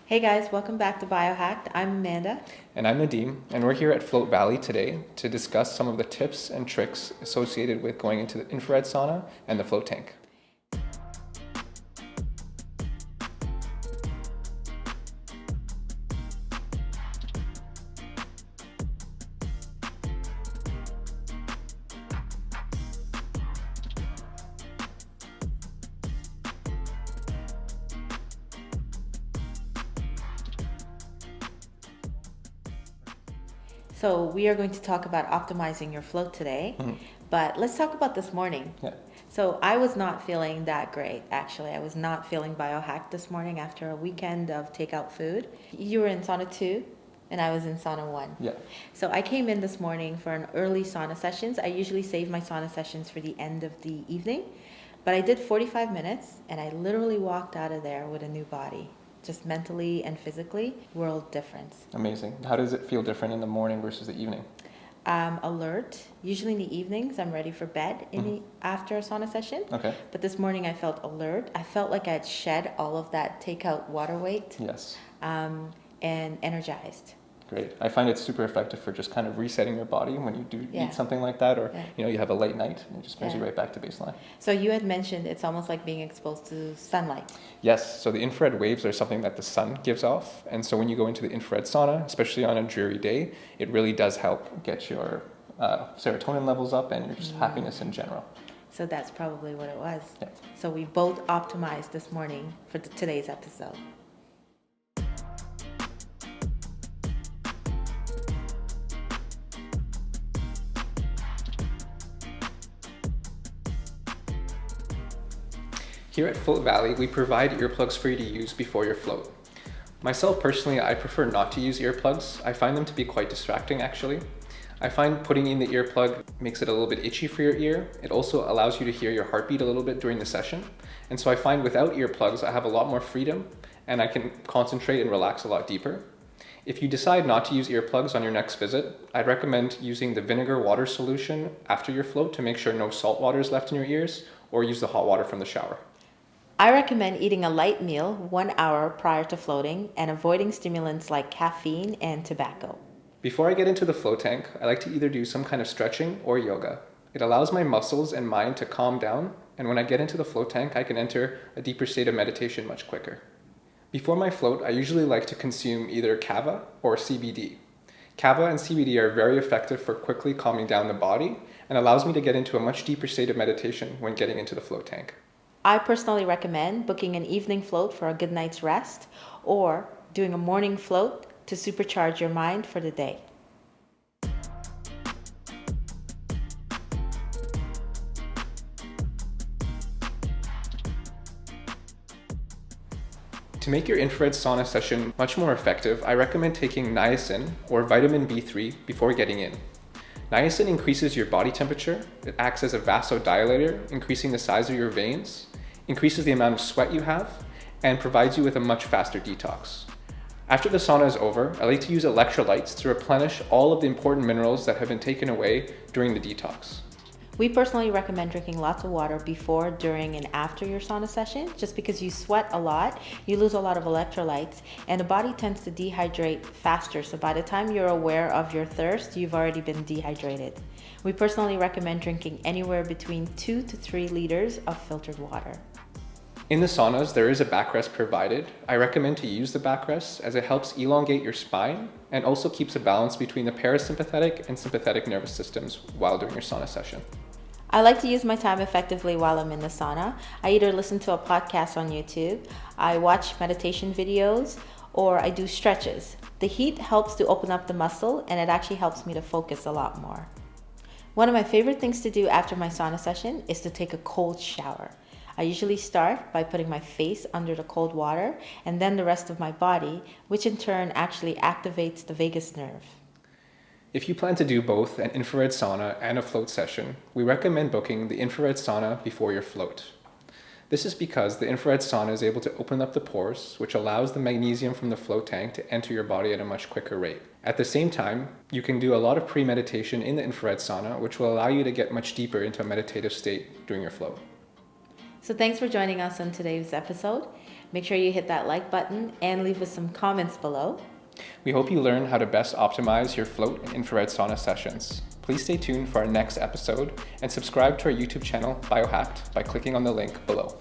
Hey guys, welcome back to BioHacked. I'm Amanda. And I'm Nadeem, and we're here at Float Valley today to discuss some of the tips and tricks associated with going into the infrared sauna and the float tank. So, we are going to talk about optimizing your float today, but let's talk about this morning. Yeah. So, I was not feeling that great, actually. I was not feeling biohacked this morning after a weekend of takeout food. You were in sauna 2, and I was in sauna 1. Yeah. So, I came in this morning for an early sauna sessions. I usually save my sauna sessions for the end of the evening, but I did 45 minutes, and I literally walked out of there with a new body. Just mentally and physically, world difference. Amazing. How does it feel different in the morning versus the evening? Alert. Usually in the evenings, I'm ready for bed after a sauna session. Okay. But this morning I felt alert. I felt like I had shed all of that takeout water weight. Yes. And energized. Great. I find it super effective for just kind of resetting your body when you do eat something like that, or you have a late night and it just brings you right back to baseline. So you had mentioned it's almost like being exposed to sunlight. Yes. So the infrared waves are something that the sun gives off, and so when you go into the infrared sauna, especially on a dreary day, it really does help get your serotonin levels up and your just happiness in general. So that's probably what it was. Yeah. So we both optimized this morning for today's episode. Here at Float Valley, we provide earplugs for you to use before your float. Myself personally, I prefer not to use earplugs. I find them to be quite distracting actually. I find putting in the earplug makes it a little bit itchy for your ear. It also allows you to hear your heartbeat a little bit during the session. And so I find without earplugs, I have a lot more freedom and I can concentrate and relax a lot deeper. If you decide not to use earplugs on your next visit, I'd recommend using the vinegar water solution after your float to make sure no salt water is left in your ears, or use the hot water from the shower. I recommend eating a light meal 1 hour prior to floating and avoiding stimulants like caffeine and tobacco. Before I get into the float tank, I like to either do some kind of stretching or yoga. It allows my muscles and mind to calm down, and when I get into the float tank, I can enter a deeper state of meditation much quicker. Before my float, I usually like to consume either kava or CBD. Kava and CBD are very effective for quickly calming down the body and allows me to get into a much deeper state of meditation when getting into the float tank. I personally recommend booking an evening float for a good night's rest or doing a morning float to supercharge your mind for the day. To make your infrared sauna session much more effective, I recommend taking niacin or vitamin B3 before getting in. Niacin increases your body temperature, it acts as a vasodilator, increasing the size of your veins, increases the amount of sweat you have, and provides you with a much faster detox. After the sauna is over, I like to use electrolytes to replenish all of the important minerals that have been taken away during the detox. We personally recommend drinking lots of water before, during, and after your sauna session, just because you sweat a lot, you lose a lot of electrolytes, and the body tends to dehydrate faster. So by the time you're aware of your thirst, you've already been dehydrated. We personally recommend drinking anywhere between 2 to 3 liters of filtered water. In the saunas, there is a backrest provided. I recommend to use the backrest as it helps elongate your spine and also keeps a balance between the parasympathetic and sympathetic nervous systems while doing your sauna session. I like to use my time effectively while I'm in the sauna. I either listen to a podcast on YouTube, I watch meditation videos, or I do stretches. The heat helps to open up the muscle and it actually helps me to focus a lot more. One of my favorite things to do after my sauna session is to take a cold shower. I usually start by putting my face under the cold water and then the rest of my body, which in turn actually activates the vagus nerve. If you plan to do both an infrared sauna and a float session, we recommend booking the infrared sauna before your float. This is because the infrared sauna is able to open up the pores, which allows the magnesium from the float tank to enter your body at a much quicker rate. At the same time, you can do a lot of pre-meditation in the infrared sauna, which will allow you to get much deeper into a meditative state during your float. So thanks for joining us on today's episode. Make sure you hit that like button and leave us some comments below. We hope you learn how to best optimize your float and infrared sauna sessions. Please stay tuned for our next episode and subscribe to our YouTube channel, BioHacked, by clicking on the link below.